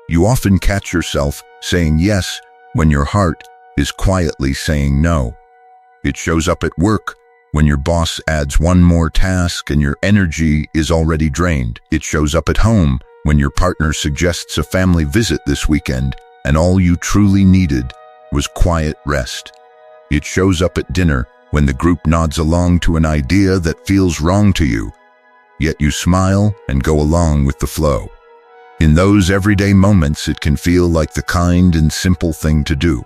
You often catch yourself saying yes when your heart is quietly saying no. It shows up at work when your boss adds one more task and your energy is already drained. It shows up at home when your partner suggests a family visit this weekend and all you truly needed was quiet rest. It shows up at dinner when the group nods along to an idea that feels wrong to you, yet you smile and go along with the flow. In those everyday moments, it can feel like the kind and simple thing to do.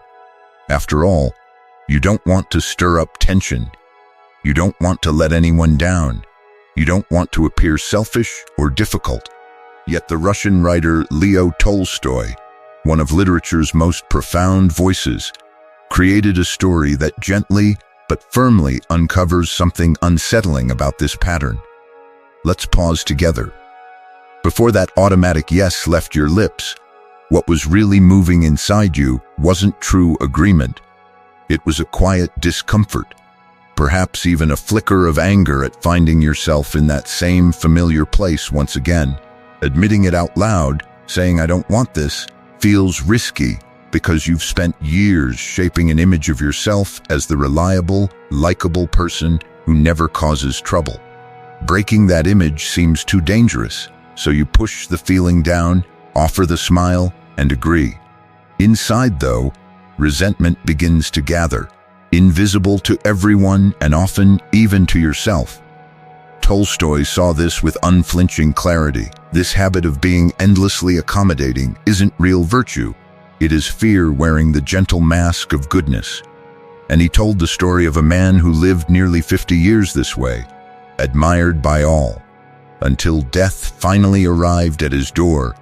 After all, you don't want to stir up tension. You don't want to let anyone down. You don't want to appear selfish or difficult. Yet the Russian writer Leo Tolstoy, one of literature's most profound voices, created a story that gently but firmly uncovers something unsettling about this pattern. Let's pause together. Before that automatic yes left your lips, what was really moving inside you wasn't true agreement. It was a quiet discomfort, perhaps even a flicker of anger at finding yourself in that same familiar place once again. Admitting it out loud, saying "I don't want this," feels risky because you've spent years shaping an image of yourself as the reliable, likable person who never causes trouble. Breaking that image seems too dangerous, so you push the feeling down, offer the smile, and agree. Inside, though, resentment begins to gather, invisible to everyone and often even to yourself. Tolstoy saw this with unflinching clarity. This habit of being endlessly accommodating isn't real virtue. It is fear wearing the gentle mask of goodness. And he told the story of a man who lived nearly 50 years this way, admired by all, until death finally arrived at his door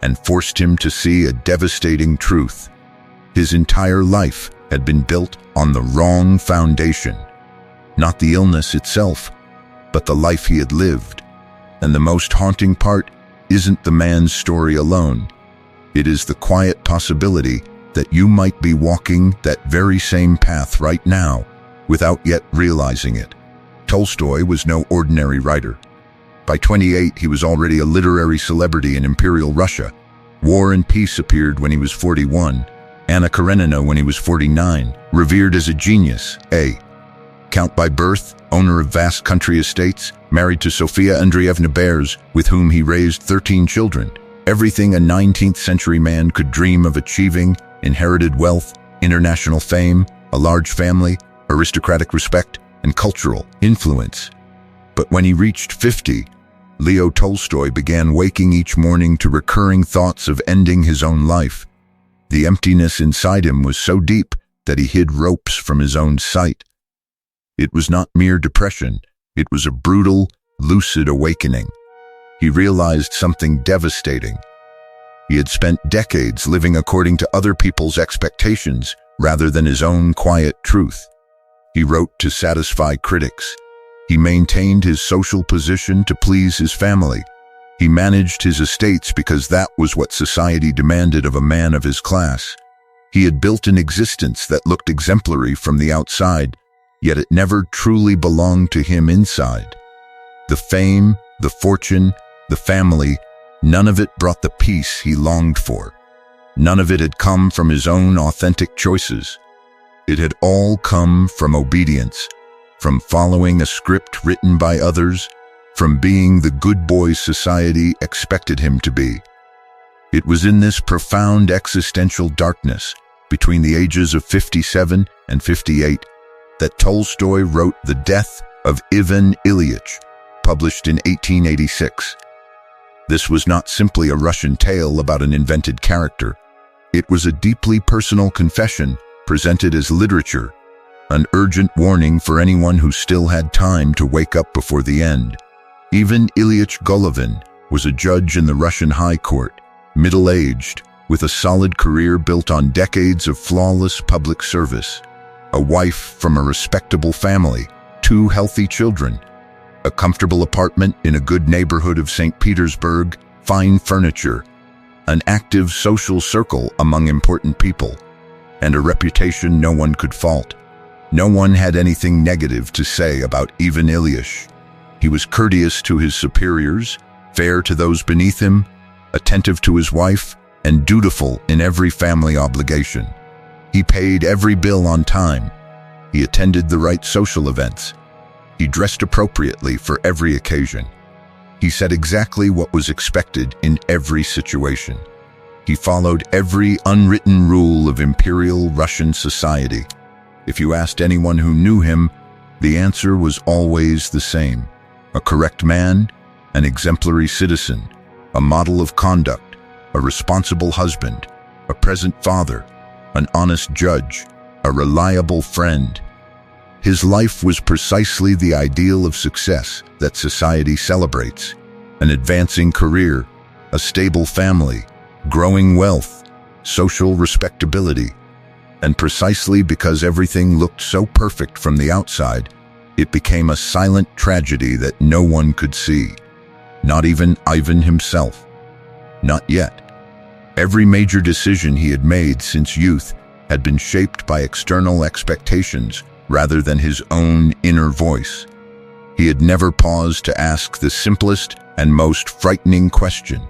and forced him to see a devastating truth. His entire life had been built on the wrong foundation. Not the illness itself, but the life he had lived. And the most haunting part isn't the man's story alone. It is the quiet possibility that you might be walking that very same path right now, without yet realizing it. Tolstoy was no ordinary writer. By 28, he was already a literary celebrity in Imperial Russia. War and Peace appeared when he was 41. Anna Karenina when he was 49. Revered as a genius, Count by birth, owner of vast country estates, married to Sofia Andreevna Bears, with whom he raised 13 children. Everything a 19th century man could dream of achieving: inherited wealth, international fame, a large family, aristocratic respect, and cultural influence. But when he reached 50, Leo Tolstoy began waking each morning to recurring thoughts of ending his own life. The emptiness inside him was so deep that he hid ropes from his own sight. It was not mere depression, it was a brutal, lucid awakening. He realized something devastating. He had spent decades living according to other people's expectations rather than his own quiet truth. He wrote to satisfy critics. He maintained his social position to please his family. He managed his estates because that was what society demanded of a man of his class. He had built an existence that looked exemplary from the outside, yet it never truly belonged to him inside. The fame, the fortune, the family, none of it brought the peace he longed for. None of it had come from his own authentic choices. It had all come from obedience, from following a script written by others, from being the good boy society expected him to be. It was in this profound existential darkness, between the ages of 57 and 58, that Tolstoy wrote The Death of Ivan Ilyich, published in 1886. This was not simply a Russian tale about an invented character. It was a deeply personal confession presented as literature, an urgent warning for anyone who still had time to wake up before the end. Ivan Ilyich Golovin was a judge in the Russian High Court, middle-aged, with a solid career built on decades of flawless public service. A wife from a respectable family, 2 healthy children, a comfortable apartment in a good neighborhood of St. Petersburg, fine furniture, an active social circle among important people, and a reputation no one could fault. No one had anything negative to say about Ivan Ilyich. He was courteous to his superiors, fair to those beneath him, attentive to his wife, and dutiful in every family obligation. He paid every bill on time. He attended the right social events. He dressed appropriately for every occasion. He said exactly what was expected in every situation. He followed every unwritten rule of Imperial Russian society. If you asked anyone who knew him, the answer was always the same. A correct man, an exemplary citizen, a model of conduct, a responsible husband, a present father, an honest judge, a reliable friend. His life was precisely the ideal of success that society celebrates: an advancing career, a stable family, growing wealth, social respectability. And precisely because everything looked so perfect from the outside, it became a silent tragedy that no one could see. Not even Ivan himself. Not yet. Every major decision he had made since youth had been shaped by external expectations rather than his own inner voice. He had never paused to ask the simplest and most frightening question: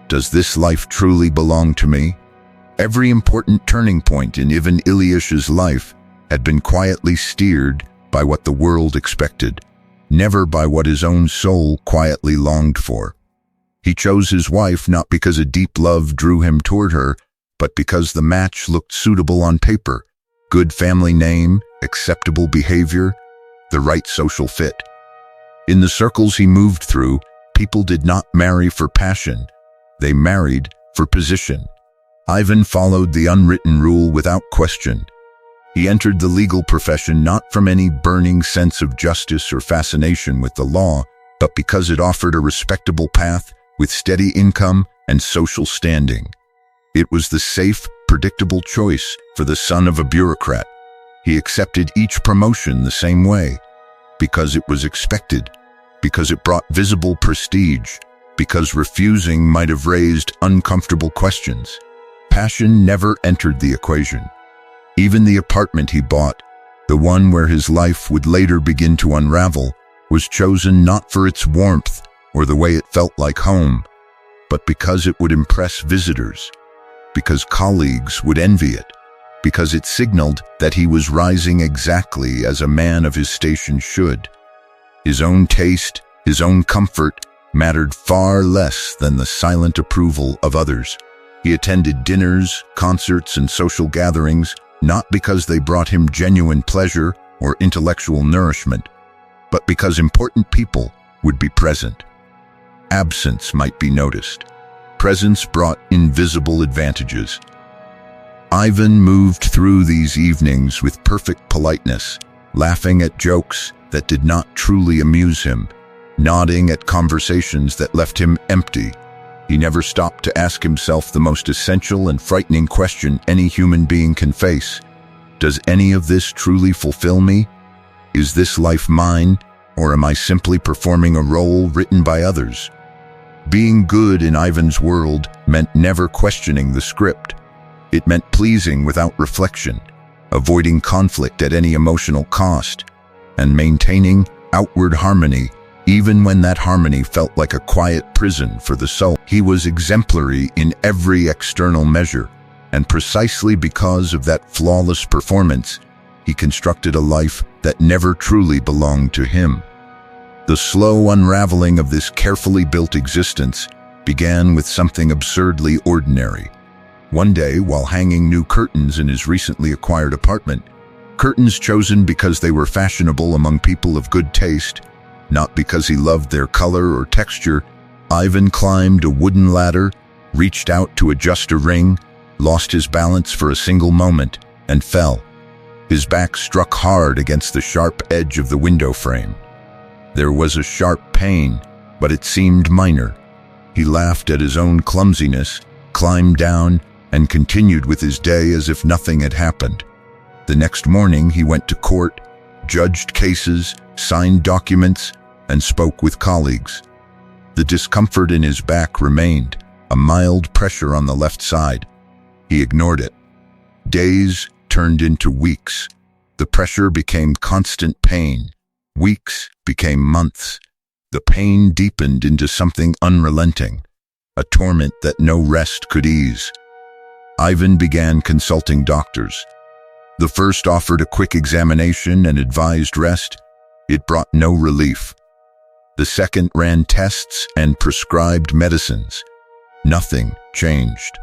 does this life truly belong to me? Every important turning point in Ivan Ilyish's life had been quietly steered by what the world expected, never by what his own soul quietly longed for. He chose his wife not because a deep love drew him toward her, but because the match looked suitable on paper: good family name, acceptable behavior, the right social fit. In the circles he moved through, people did not marry for passion. They married for position. Ivan followed the unwritten rule without question. He entered the legal profession not from any burning sense of justice or fascination with the law, but because it offered a respectable path with steady income and social standing. It was the safe, predictable choice for the son of a bureaucrat. He accepted each promotion the same way, because it was expected, because it brought visible prestige, because refusing might have raised uncomfortable questions. Passion never entered the equation. Even the apartment he bought, the one where his life would later begin to unravel, was chosen not for its warmth or the way it felt like home, but because it would impress visitors, because colleagues would envy it, because it signaled that he was rising exactly as a man of his station should. His own taste, his own comfort, mattered far less than the silent approval of others. He attended dinners, concerts, and social gatherings, not because they brought him genuine pleasure or intellectual nourishment, but because important people would be present. Absence might be noticed. Presence brought invisible advantages. Ivan moved through these evenings with perfect politeness, laughing at jokes that did not truly amuse him, nodding at conversations that left him empty. He never stopped to ask himself the most essential and frightening question any human being can face: does any of this truly fulfill me? Is this life mine, or am I simply performing a role written by others? Being good in Ivan's world meant never questioning the script. It meant pleasing without reflection, avoiding conflict at any emotional cost, and maintaining outward harmony even when that harmony felt like a quiet prison for the soul. He was exemplary in every external measure, and precisely because of that flawless performance, he constructed a life that never truly belonged to him. The slow unraveling of this carefully built existence began with something absurdly ordinary. One day, while hanging new curtains in his recently acquired apartment, curtains chosen because they were fashionable among people of good taste, not because he loved their color or texture, Ivan climbed a wooden ladder, reached out to adjust a ring, lost his balance for a single moment, and fell. His back struck hard against the sharp edge of the window frame. There was a sharp pain, but it seemed minor. He laughed at his own clumsiness, climbed down, and continued with his day as if nothing had happened. The next morning he went to court, judged cases, signed documents, and spoke with colleagues. The discomfort in his back remained, a mild pressure on the left side. He ignored it. Days turned into weeks. The pressure became constant pain. Weeks became months. The pain deepened into something unrelenting. a torment that no rest could ease. Ivan began consulting doctors. The first offered a quick examination and advised rest. It brought no relief. The second ran tests and prescribed medicines. Nothing changed.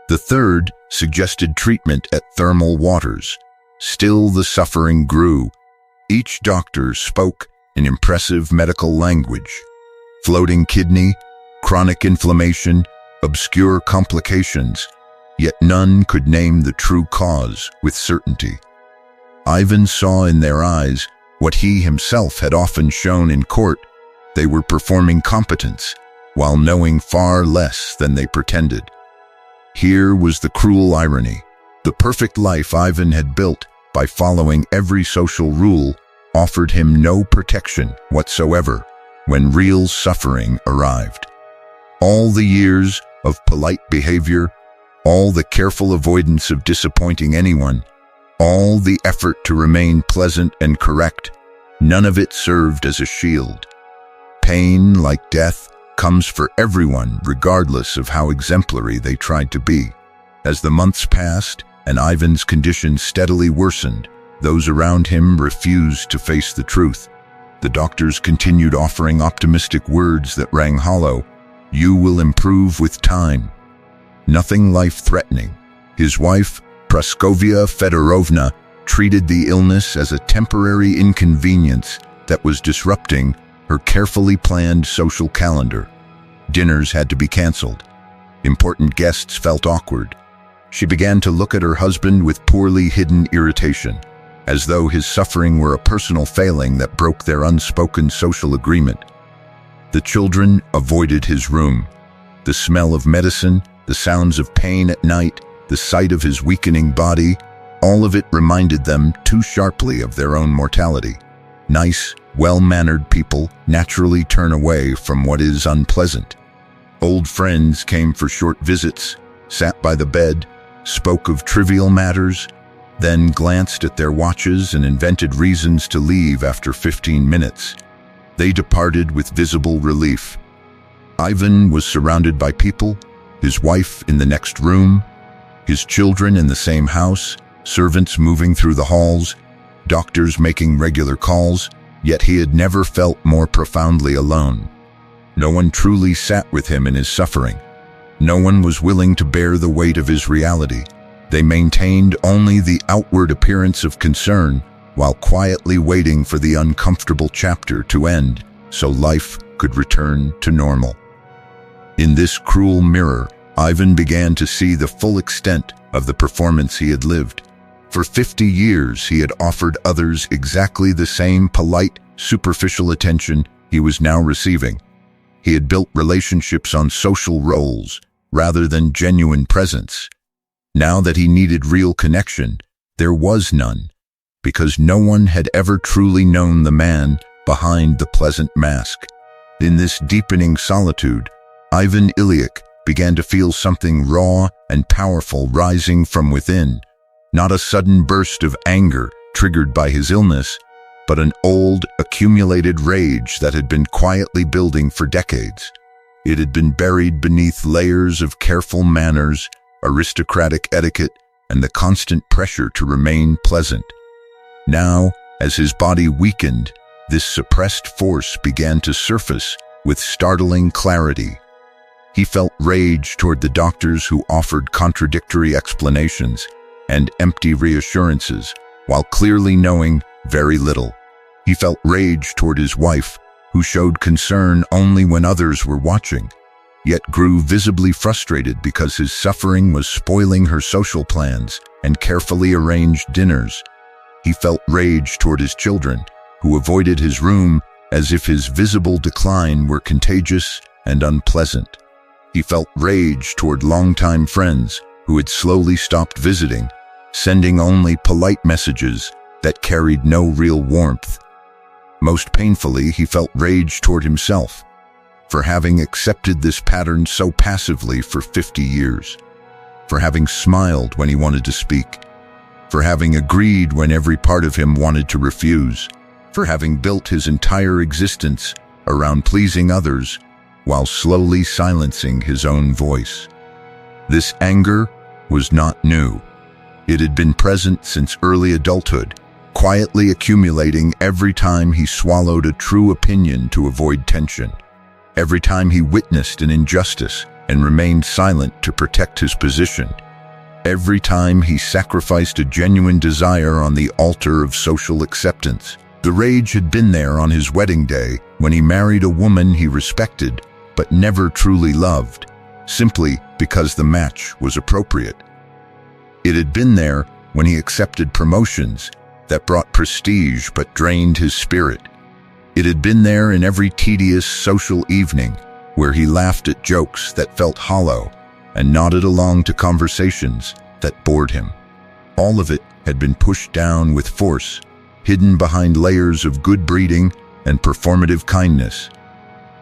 The third suggested treatment at thermal waters. Still the suffering grew. Each doctor spoke in impressive medical language. Floating kidney, chronic inflammation, obscure complications, yet none could name the true cause with certainty. Ivan saw in their eyes what he himself had often shown in court. They were performing competence, while knowing far less than they pretended. Here was the cruel irony. The perfect life Ivan had built by following every social rule offered him no protection whatsoever when real suffering arrived. All the years of polite behavior, all the careful avoidance of disappointing anyone, all the effort to remain pleasant and correct, none of it served as a shield. Pain, like death, comes for everyone regardless of how exemplary they tried to be. As the months passed and Ivan's condition steadily worsened, those around him refused to face the truth. The doctors continued offering optimistic words that rang hollow. You will improve with time. Nothing life-threatening. His wife, Praskovia Fedorovna, treated the illness as a temporary inconvenience that was disrupting her carefully planned social calendar. Dinners had to be canceled. Important guests felt awkward. She began to look at her husband with poorly hidden irritation, as though his suffering were a personal failing that broke their unspoken social agreement. The children avoided his room. The smell of medicine, the sounds of pain at night, the sight of his weakening body, all of it reminded them too sharply of their own mortality. Nice, well-mannered people naturally turn away from what is unpleasant. Old friends came for short visits, sat by the bed, spoke of trivial matters, then glanced at their watches and invented reasons to leave after 15 minutes. They departed with visible relief. Ivan was surrounded by people, his wife in the next room, his children in the same house, servants moving through the halls, doctors making regular calls, yet he had never felt more profoundly alone. No one truly sat with him in his suffering. No one was willing to bear the weight of his reality. They maintained only the outward appearance of concern, while quietly waiting for the uncomfortable chapter to end so life could return to normal. In this cruel mirror, Ivan began to see the full extent of the performance he had lived. For 50 years, he had offered others exactly the same polite, superficial attention he was now receiving. He had built relationships on social roles rather than genuine presence. Now that he needed real connection, there was none, because no one had ever truly known the man behind the pleasant mask. In this deepening solitude, Ivan Ilyich began to feel something raw and powerful rising from within. Not a sudden burst of anger triggered by his illness, but an old, accumulated rage that had been quietly building for decades. It had been buried beneath layers of careful manners, aristocratic etiquette, and the constant pressure to remain pleasant. Now, as his body weakened, this suppressed force began to surface with startling clarity. He felt rage toward the doctors who offered contradictory explanations and empty reassurances, while clearly knowing very little. He felt rage toward his wife, who showed concern only when others were watching, yet grew visibly frustrated because his suffering was spoiling her social plans and carefully arranged dinners. He felt rage toward his children, who avoided his room as if his visible decline were contagious and unpleasant. He felt rage toward longtime friends who had slowly stopped visiting, sending only polite messages that carried no real warmth. Most painfully, he felt rage toward himself for having accepted this pattern so passively for 50 years, for having smiled when he wanted to speak, for having agreed when every part of him wanted to refuse, for having built his entire existence around pleasing others while slowly silencing his own voice. This anger was not new. It had been present since early adulthood, quietly accumulating every time he swallowed a true opinion to avoid tension, every time he witnessed an injustice and remained silent to protect his position, every time he sacrificed a genuine desire on the altar of social acceptance. The rage had been there on his wedding day when he married a woman he respected but never truly loved, simply because the match was appropriate. It had been there when he accepted promotions that brought prestige but drained his spirit. It had been there in every tedious social evening where he laughed at jokes that felt hollow and nodded along to conversations that bored him. All of it had been pushed down with force, hidden behind layers of good breeding and performative kindness.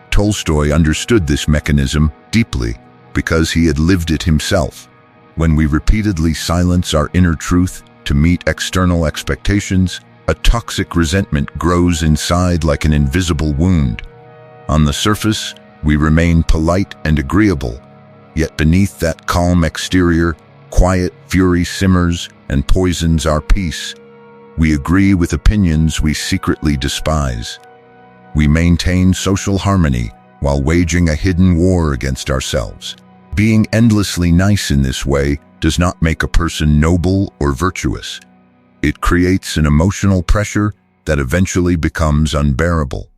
Tolstoy understood this mechanism deeply because he had lived it himself. When we repeatedly silence our inner truth to meet external expectations, a toxic resentment grows inside like an invisible wound. On the surface, we remain polite and agreeable, yet beneath that calm exterior, quiet fury simmers and poisons our peace. We agree with opinions we secretly despise. We maintain social harmony while waging a hidden war against ourselves. Being endlessly nice in this way does not make a person noble or virtuous. It creates an emotional pressure that eventually becomes unbearable.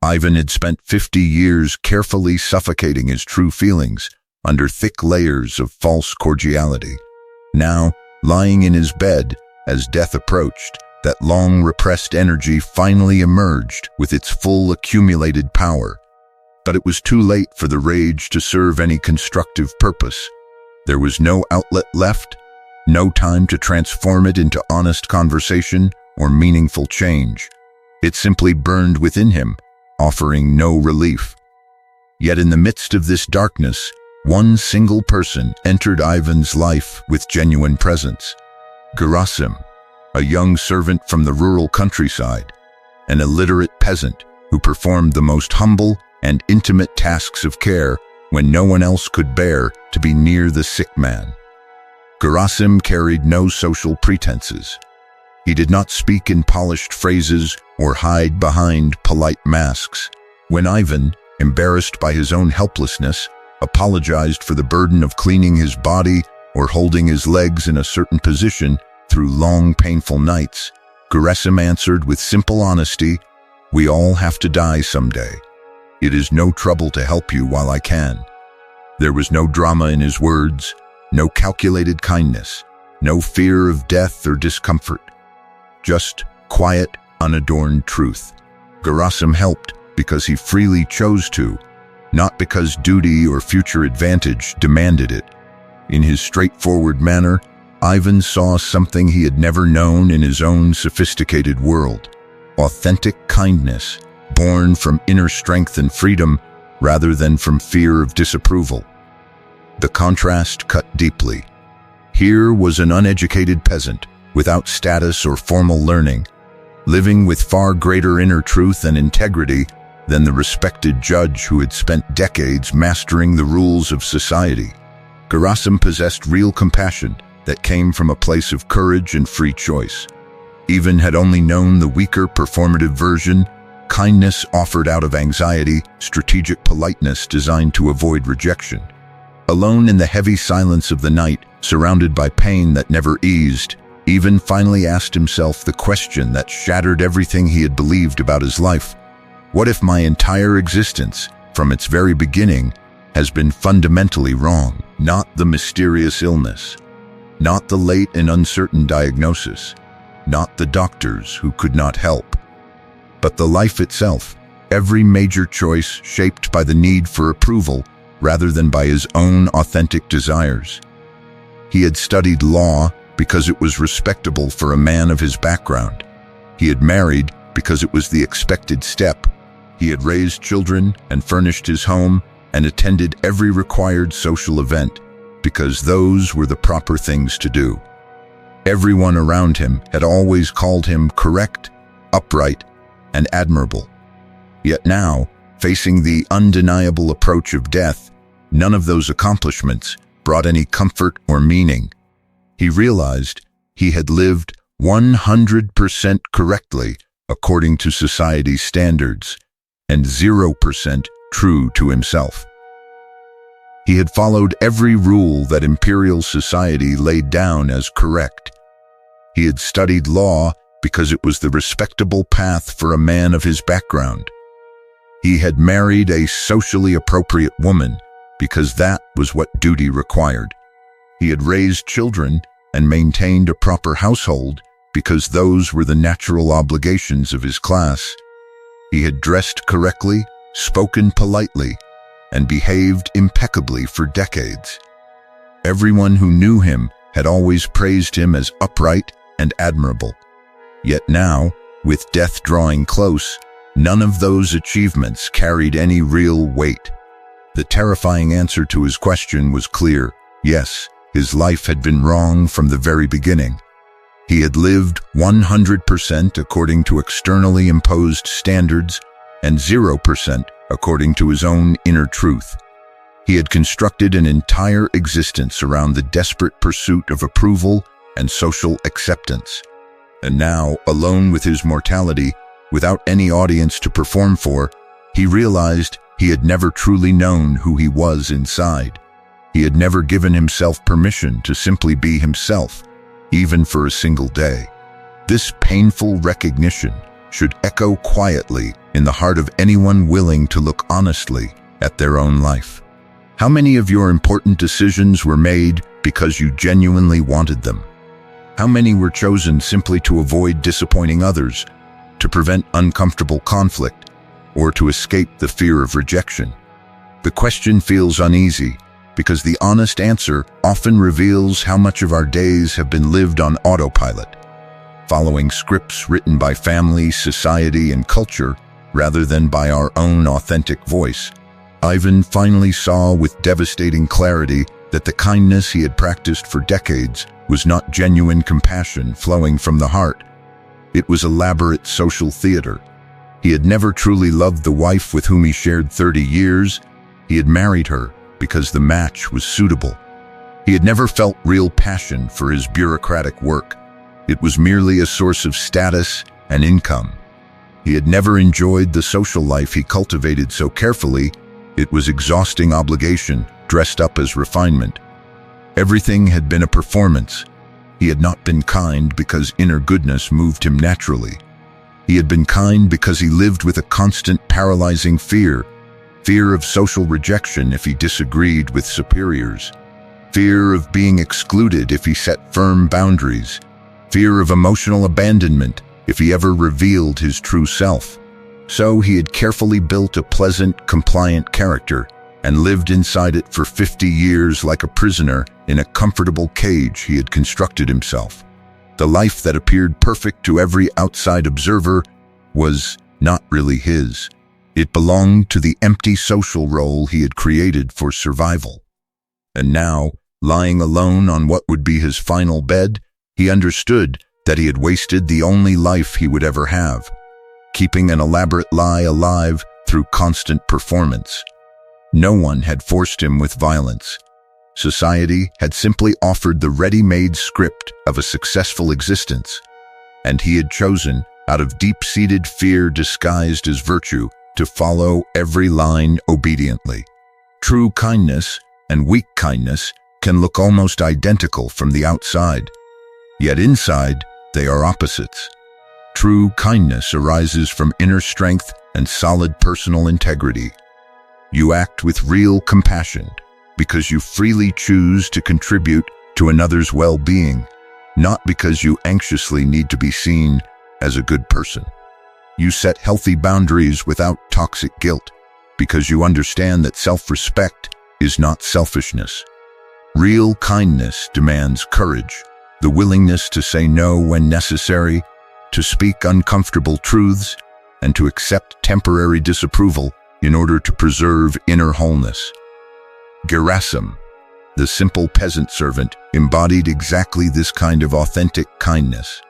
Ivan had spent 50 years carefully suffocating his true feelings under thick layers of false cordiality. Now, lying in his bed as death approached, that long repressed energy finally emerged with its full accumulated power. But it was too late for the rage to serve any constructive purpose. There was no outlet left, no time to transform it into honest conversation or meaningful change. It simply burned within him, offering no relief. Yet in the midst of this darkness, one single person entered Ivan's life with genuine presence. Gerasim, a young servant from the rural countryside, an illiterate peasant who performed the most humble and intimate tasks of care when no one else could bear to be near the sick man. Gerasim carried no social pretenses. He did not speak in polished phrases or hide behind polite masks. When Ivan, embarrassed by his own helplessness, apologized for the burden of cleaning his body or holding his legs in a certain position through long, painful nights, Gerasim answered with simple honesty, "We all have to die someday. It is no trouble to help you while I can." There was no drama in his words, no calculated kindness, no fear of death or discomfort. Just quiet, unadorned truth. Gerasim helped because he freely chose to, not because duty or future advantage demanded it. In his straightforward manner, Ivan saw something he had never known in his own sophisticated world. Authentic kindness, born from inner strength and freedom rather than from fear of disapproval. The contrast cut deeply. Here was an uneducated peasant, without status or formal learning, living with far greater inner truth and integrity than the respected judge who had spent decades mastering the rules of society. Gerasim possessed real compassion that came from a place of courage and free choice. Ivan had only known the weaker performative version, kindness offered out of anxiety, strategic politeness designed to avoid rejection. Alone in the heavy silence of the night, surrounded by pain that never eased, Ivan finally asked himself the question that shattered everything he had believed about his life. What if my entire existence, from its very beginning, has been fundamentally wrong? Not the mysterious illness, not the late and uncertain diagnosis, not the doctors who could not help, but the life itself, every major choice shaped by the need for approval rather than by his own authentic desires. He had studied law because it was respectable for a man of his background. He had married because it was the expected step. He had raised children and furnished his home and attended every required social event because those were the proper things to do. Everyone around him had always called him correct, upright, and admirable. Yet now, Facing the undeniable approach of death, none of those accomplishments brought any comfort or meaning. He realized he had lived 100% correctly according to society's standards, and 0% true to himself. He had followed every rule that imperial society laid down as correct. He had studied law because it was the respectable path for a man of his background. He had married a socially appropriate woman because that was what duty required. He had raised children and maintained a proper household because those were the natural obligations of his class. He had dressed correctly, spoken politely, and behaved impeccably for decades. Everyone who knew him had always praised him as upright and admirable. Yet now, with death drawing close, none of those achievements carried any real weight. The terrifying answer to his question was clear. Yes, his life had been wrong from the very beginning. He had lived 100% according to externally imposed standards and 0% according to his own inner truth. He had constructed an entire existence around the desperate pursuit of approval and social acceptance. And now, alone with his mortality, without any audience to perform for, he realized he had never truly known who he was inside. He had never given himself permission to simply be himself, even for a single day. This painful recognition should echo quietly in the heart of anyone willing to look honestly at their own life. How many of your important decisions were made because you genuinely wanted them? How many were chosen simply to avoid disappointing others, to prevent uncomfortable conflict, or to escape the fear of rejection? The question feels uneasy because the honest answer often reveals how much of our days have been lived on autopilot, following scripts written by family, society, and culture rather than by our own authentic voice. Ivan finally saw with devastating clarity that the kindness he had practiced for decades was not genuine compassion flowing from the heart. It was elaborate social theater. He had never truly loved the wife with whom he shared 30 years. He had married her because the match was suitable. He had never felt real passion for his bureaucratic work. It was merely a source of status and income. He had never enjoyed the social life he cultivated so carefully. It was exhausting obligation dressed up as refinement. Everything had been a performance. He had not been kind because inner goodness moved him naturally. He had been kind because he lived with a constant paralyzing fear of social rejection if he disagreed with superiors, fear of being excluded if he set firm boundaries, fear of emotional abandonment if he ever revealed his true self. So he had carefully built a pleasant, compliant character and lived inside it for 50 years like a prisoner in a comfortable cage he had constructed himself. The life that appeared perfect to every outside observer was not really his. It belonged to the empty social role he had created for survival. And now, lying alone on what would be his final bed, he understood that he had wasted the only life he would ever have, keeping an elaborate lie alive through constant performance. No one had forced him with violence. Society had simply offered the ready-made script of a successful existence, and he had chosen, out of deep-seated fear disguised as virtue, to follow every line obediently. True kindness and weak kindness can look almost identical from the outside, yet inside they are opposites. True kindness arises from inner strength and solid personal integrity. You act with real compassion because you freely choose to contribute to another's well-being, not because you anxiously need to be seen as a good person. You set healthy boundaries without toxic guilt because you understand that self-respect is not selfishness. Real kindness demands courage, the willingness to say no when necessary, to speak uncomfortable truths, and to accept temporary disapproval in order to preserve inner wholeness. Gerasim, the simple peasant servant, embodied exactly this kind of authentic kindness.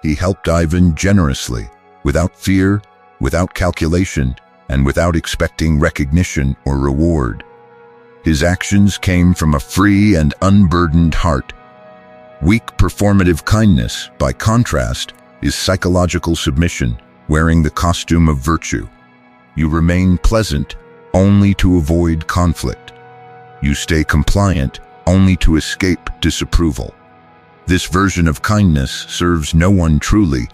He helped Ivan generously, without fear, without calculation, and without expecting recognition or reward. His actions came from a free and unburdened heart. Weak performative kindness, by contrast, is psychological submission, wearing the costume of virtue. You remain pleasant only to avoid conflict. You stay compliant only to escape disapproval. This version of kindness serves no one truly.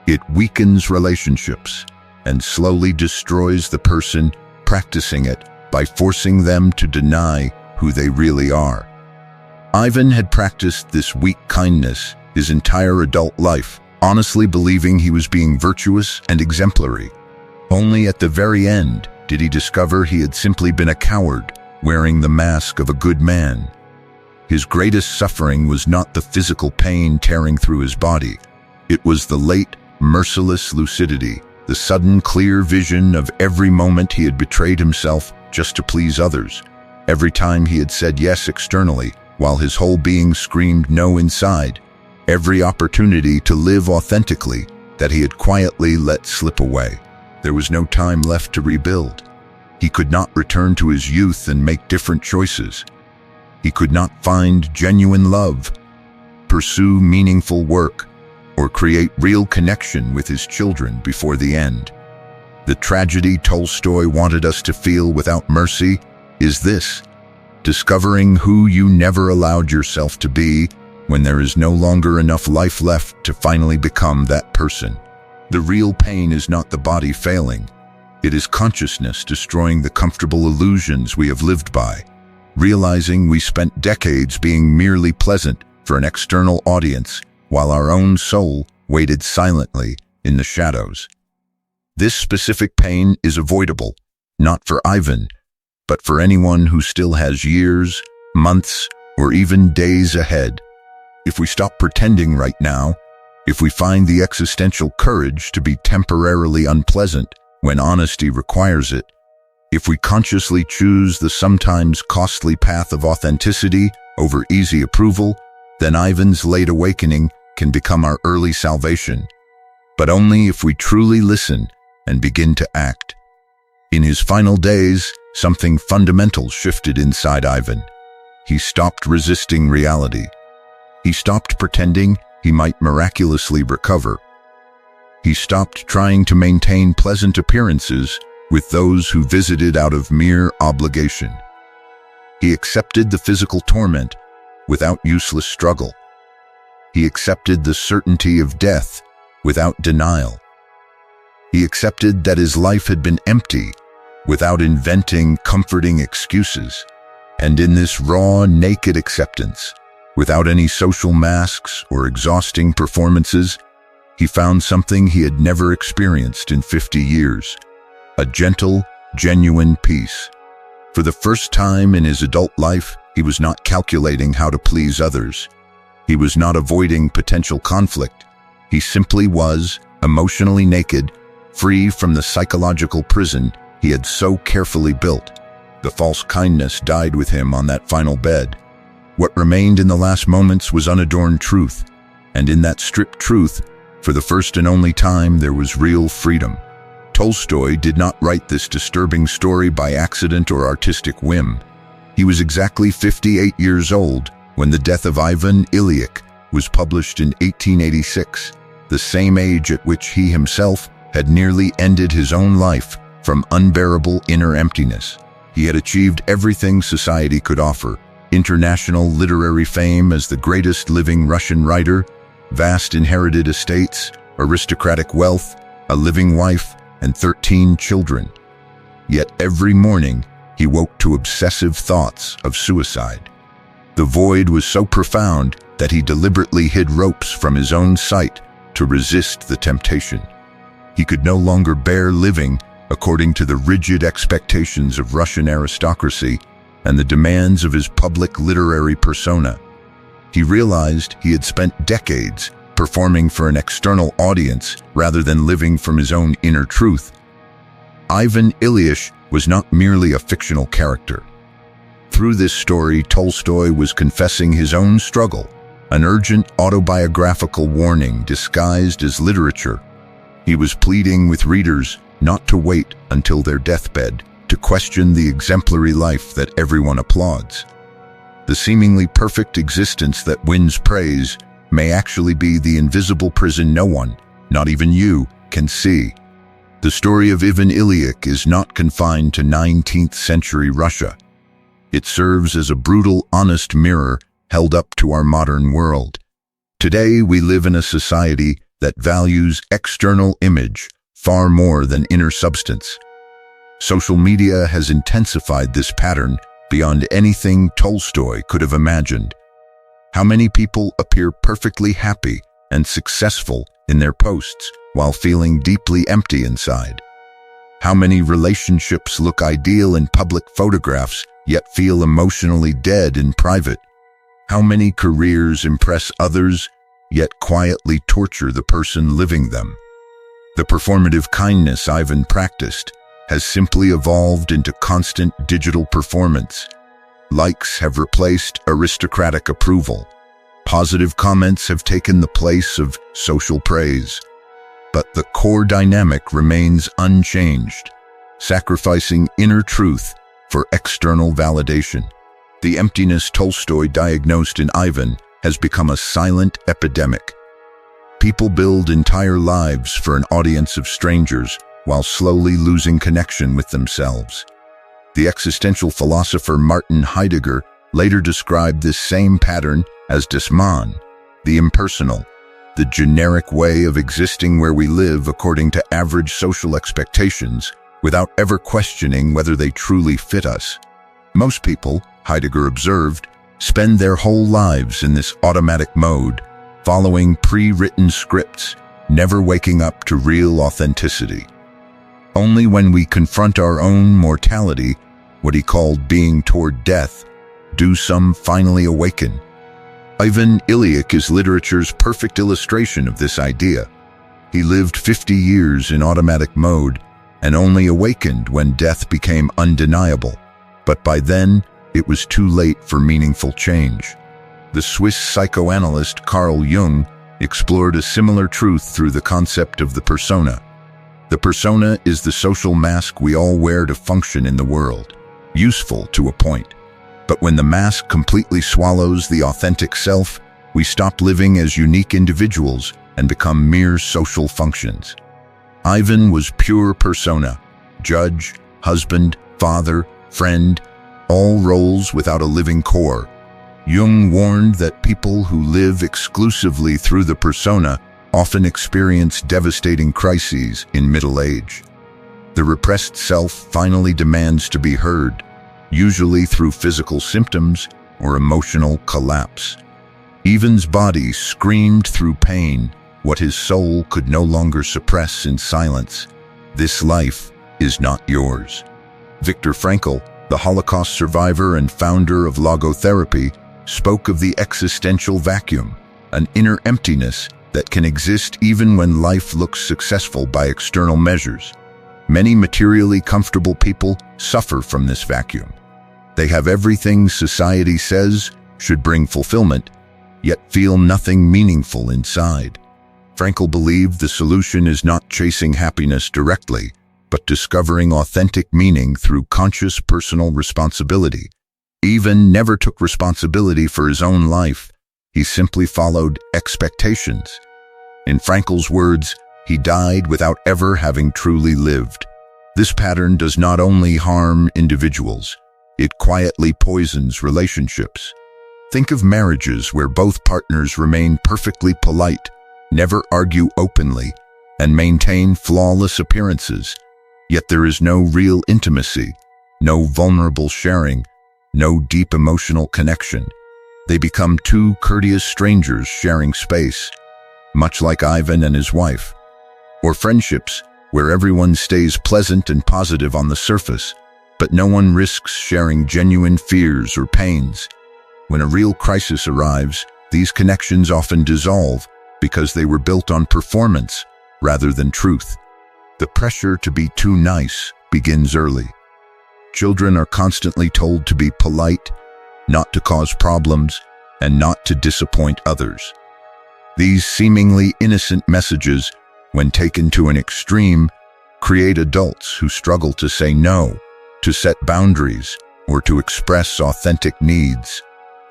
It weakens relationships and slowly destroys the person practicing it by forcing them to deny who they really are. Ivan had practiced this weak kindness his entire adult life, honestly believing he was being virtuous and exemplary. Only at the very end did he discover he had simply been a coward, wearing the mask of a good man. His greatest suffering was not the physical pain tearing through his body. It was the late, merciless lucidity, the sudden clear vision of every moment he had betrayed himself just to please others. Every time he had said yes externally, while his whole being screamed no inside. Every opportunity to live authentically that he had quietly let slip away. There was no time left to rebuild. He could not return to his youth and make different choices. He could not find genuine love, pursue meaningful work, or create real connection with his children before the end. The tragedy Tolstoy wanted us to feel without mercy is this: discovering who you never allowed yourself to be when there is no longer enough life left to finally become that person. The real pain is not the body failing. It is consciousness destroying the comfortable illusions we have lived by, realizing we spent decades being merely pleasant for an external audience while our own soul waited silently in the shadows. This specific pain is avoidable, not for Ivan, but for anyone who still has years, months, or even days ahead. If we stop pretending right now, if we find the existential courage to be temporarily unpleasant when honesty requires it, if we consciously choose the sometimes costly path of authenticity over easy approval, then Ivan's late awakening can become our early salvation. But only if we truly listen and begin to act. In his final days, something fundamental shifted inside Ivan. He stopped resisting reality. He stopped pretending he might miraculously recover. He stopped trying to maintain pleasant appearances with those who visited out of mere obligation. He accepted the physical torment without useless struggle. He accepted the certainty of death without denial. He accepted that his life had been empty without inventing comforting excuses. And in this raw, naked acceptance, without any social masks or exhausting performances, he found something he had never experienced in 50 years, a gentle, genuine peace. For the first time in his adult life, he was not calculating how to please others. He was not avoiding potential conflict. He simply was, emotionally naked, free from the psychological prison he had so carefully built. The false kindness died with him on that final bed. What remained in the last moments was unadorned truth, and in that stripped truth, for the first and only time, there was real freedom. Tolstoy did not write this disturbing story by accident or artistic whim. He was exactly 58 years old when the death of Ivan Ilyich was published in 1886, the same age at which he himself had nearly ended his own life from unbearable inner emptiness. He had achieved everything society could offer: international literary fame as the greatest living Russian writer, vast inherited estates, aristocratic wealth, a living wife, and 13 children. Yet every morning, he woke to obsessive thoughts of suicide. The void was so profound that he deliberately hid ropes from his own sight to resist the temptation. He could no longer bear living according to the rigid expectations of Russian aristocracy and the demands of his public literary persona. He realized he had spent decades performing for an external audience rather than living from his own inner truth. Ivan Ilyich was not merely a fictional character. Through this story, Tolstoy was confessing his own struggle, an urgent autobiographical warning disguised as literature. He was pleading with readers not to wait until their deathbed to question the exemplary life that everyone applauds. The seemingly perfect existence that wins praise may actually be the invisible prison no one, not even you, can see. The story of Ivan Ilyic is not confined to 19th century Russia. It serves as a brutal, honest mirror held up to our modern world. Today, we live in a society that values external image far more than inner substance. Social media has intensified this pattern beyond anything Tolstoy could have imagined. How many people appear perfectly happy and successful in their posts while feeling deeply empty inside? How many relationships look ideal in public photographs yet feel emotionally dead in private? How many careers impress others yet quietly torture the person living them? The performative kindness Ivan practiced has simply evolved into constant digital performance. Likes have replaced aristocratic approval. Positive comments have taken the place of social praise. But the core dynamic remains unchanged, sacrificing inner truth for external validation. The emptiness Tolstoy diagnosed in Ivan has become a silent epidemic. People build entire lives for an audience of strangers while slowly losing connection with themselves. The existential philosopher Martin Heidegger later described this same pattern as Desman, the impersonal, the generic way of existing where we live according to average social expectations without ever questioning whether they truly fit us. Most people, Heidegger observed, spend their whole lives in this automatic mode, following pre-written scripts, never waking up to real authenticity. Only when we confront our own mortality, what he called being toward death, do some finally awaken. Ivan Ilyic is literature's perfect illustration of this idea. He lived 50 years in automatic mode and only awakened when death became undeniable. But by then, it was too late for meaningful change. The Swiss psychoanalyst Carl Jung explored a similar truth through the concept of the persona. The persona is the social mask we all wear to function in the world, useful to a point. But when the mask completely swallows the authentic self, we stop living as unique individuals and become mere social functions. Ivan was pure persona, judge, husband, father, friend, all roles without a living core. Jung warned that people who live exclusively through the persona often experience devastating crises in middle age. The repressed self finally demands to be heard, usually through physical symptoms or emotional collapse. Ivan's body screamed through pain what his soul could no longer suppress in silence. This life is not yours. Viktor Frankl, the Holocaust survivor and founder of logotherapy, spoke of the existential vacuum, an inner emptiness that can exist even when life looks successful by external measures. Many materially comfortable people suffer from this vacuum. They have everything society says should bring fulfillment, yet feel nothing meaningful inside. Frankl believed the solution is not chasing happiness directly, but discovering authentic meaning through conscious personal responsibility. Ivan never took responsibility for his own life. He simply followed expectations. In Frankl's words, he died without ever having truly lived. This pattern does not only harm individuals, it quietly poisons relationships. Think of marriages where both partners remain perfectly polite, never argue openly, and maintain flawless appearances. Yet there is no real intimacy, no vulnerable sharing, no deep emotional connection. They become two courteous strangers sharing space, much like Ivan and his wife. Or friendships, where everyone stays pleasant and positive on the surface, but no one risks sharing genuine fears or pains. When a real crisis arrives, these connections often dissolve because they were built on performance rather than truth. The pressure to be too nice begins early. Children are constantly told to be polite, not to cause problems, and not to disappoint others. These seemingly innocent messages, when taken to an extreme, create adults who struggle to say no, to set boundaries, or to express authentic needs.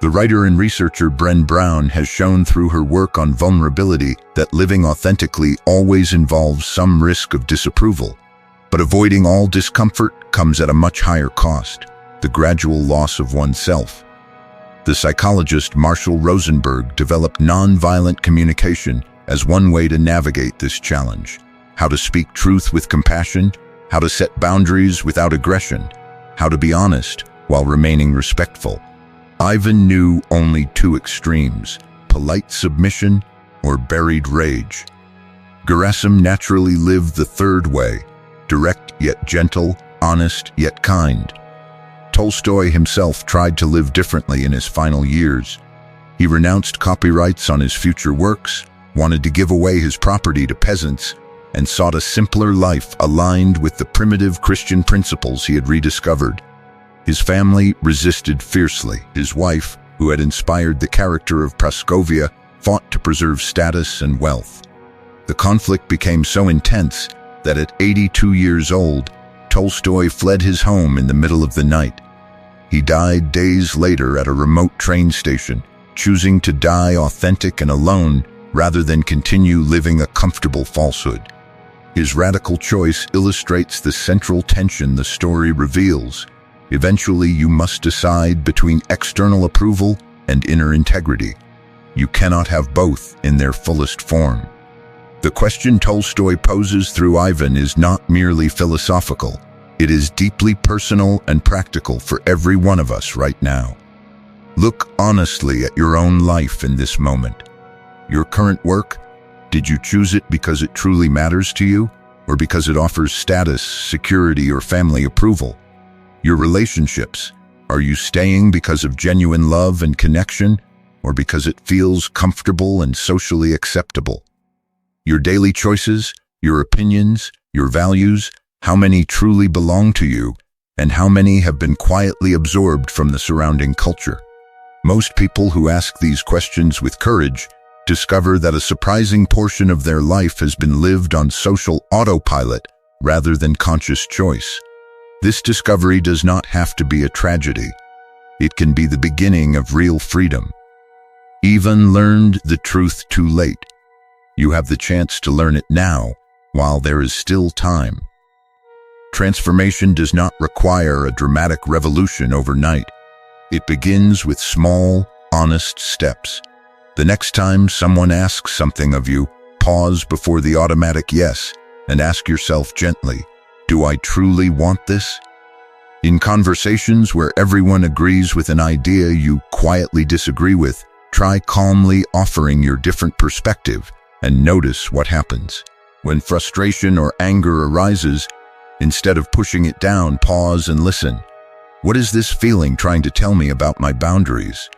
The writer and researcher Brené Brown has shown through her work on vulnerability that living authentically always involves some risk of disapproval. But avoiding all discomfort comes at a much higher cost: the gradual loss of oneself. The psychologist Marshall Rosenberg developed nonviolent communication as one way to navigate this challenge: how to speak truth with compassion, how to set boundaries without aggression, how to be honest while remaining respectful. Ivan knew only two extremes: polite submission or buried rage. Gerasim naturally lived the third way: direct yet gentle, honest yet kind. Tolstoy himself tried to live differently in his final years. He renounced copyrights on his future works, wanted to give away his property to peasants, and sought a simpler life aligned with the primitive Christian principles he had rediscovered. His family resisted fiercely. His wife, who had inspired the character of Praskovia, fought to preserve status and wealth. The conflict became so intense that at 82 years old, Tolstoy fled his home in the middle of the night. He died days later at a remote train station, choosing to die authentic and alone rather than continue living a comfortable falsehood. His radical choice illustrates the central tension the story reveals. Eventually, you must decide between external approval and inner integrity. You cannot have both in their fullest form. The question Tolstoy poses through Ivan is not merely philosophical. It is deeply personal and practical for every one of us right now. Look honestly at your own life in this moment. Your current work, did you choose it because it truly matters to you, or because it offers status, security, or family approval? Your relationships, are you staying because of genuine love and connection, or because it feels comfortable and socially acceptable? Your daily choices, your opinions, your values, how many truly belong to you, and how many have been quietly absorbed from the surrounding culture? Most people who ask these questions with courage discover that a surprising portion of their life has been lived on social autopilot rather than conscious choice. This discovery does not have to be a tragedy. It can be the beginning of real freedom. Ivan learned the truth too late. You have the chance to learn it now, while there is still time. Transformation does not require a dramatic revolution overnight. It begins with small, honest steps. The next time someone asks something of you, pause before the automatic yes and ask yourself gently, do I truly want this? In conversations where everyone agrees with an idea you quietly disagree with, try calmly offering your different perspective and notice what happens. When frustration or anger arises, instead of pushing it down, pause and listen. What is this feeling trying to tell me about my boundaries?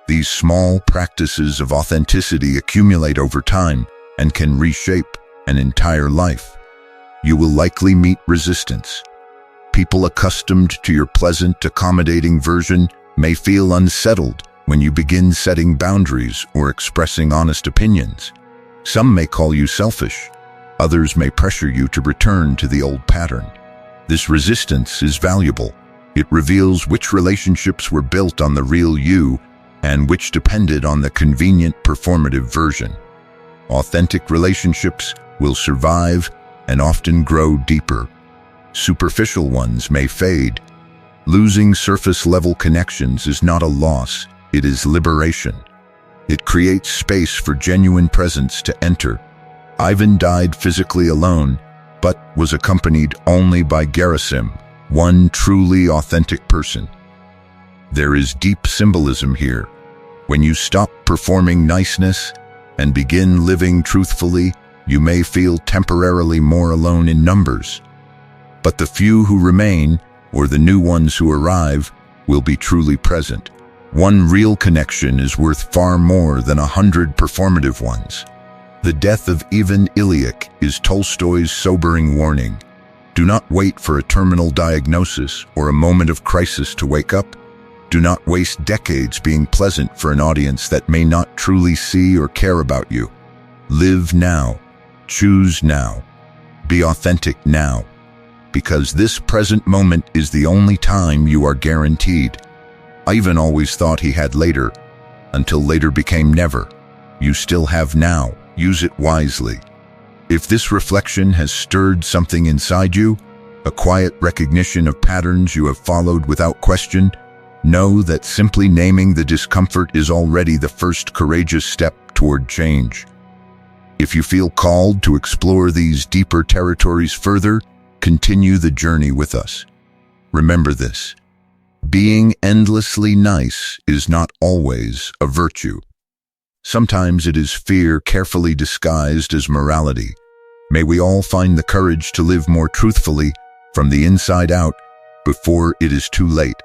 These small practices of authenticity accumulate over time and can reshape an entire life. You will likely meet resistance. People accustomed to your pleasant, accommodating version may feel unsettled when you begin setting boundaries or expressing honest opinions. Some may call you selfish. Others may pressure you to return to the old pattern. This resistance is valuable. It reveals which relationships were built on the real you and which depended on the convenient performative version. Authentic relationships will survive and often grow deeper. Superficial ones may fade. Losing surface-level connections is not a loss, it is liberation. It creates space for genuine presence to enter. Ivan died physically alone, but was accompanied only by Gerasim, one truly authentic person. There is deep symbolism here. When you stop performing niceness and begin living truthfully, you may feel temporarily more alone in numbers. But the few who remain, or the new ones who arrive, will be truly present. One real connection is worth far more than 100 performative ones. The death of Ivan Ilyich is Tolstoy's sobering warning. Do not wait for a terminal diagnosis or a moment of crisis to wake up. Do not waste decades being pleasant for an audience that may not truly see or care about you. Live now. Choose now. Be authentic now, because this present moment is the only time you are guaranteed. Ivan always thought he had later, until later became never. You still have now. Use it wisely. If this reflection has stirred something inside you, a quiet recognition of patterns you have followed without question, know that simply naming the discomfort is already the first courageous step toward change. If you feel called to explore these deeper territories further, continue the journey with us. Remember this: being endlessly nice is not always a virtue. Sometimes it is fear carefully disguised as morality. May we all find the courage to live more truthfully from the inside out before it is too late.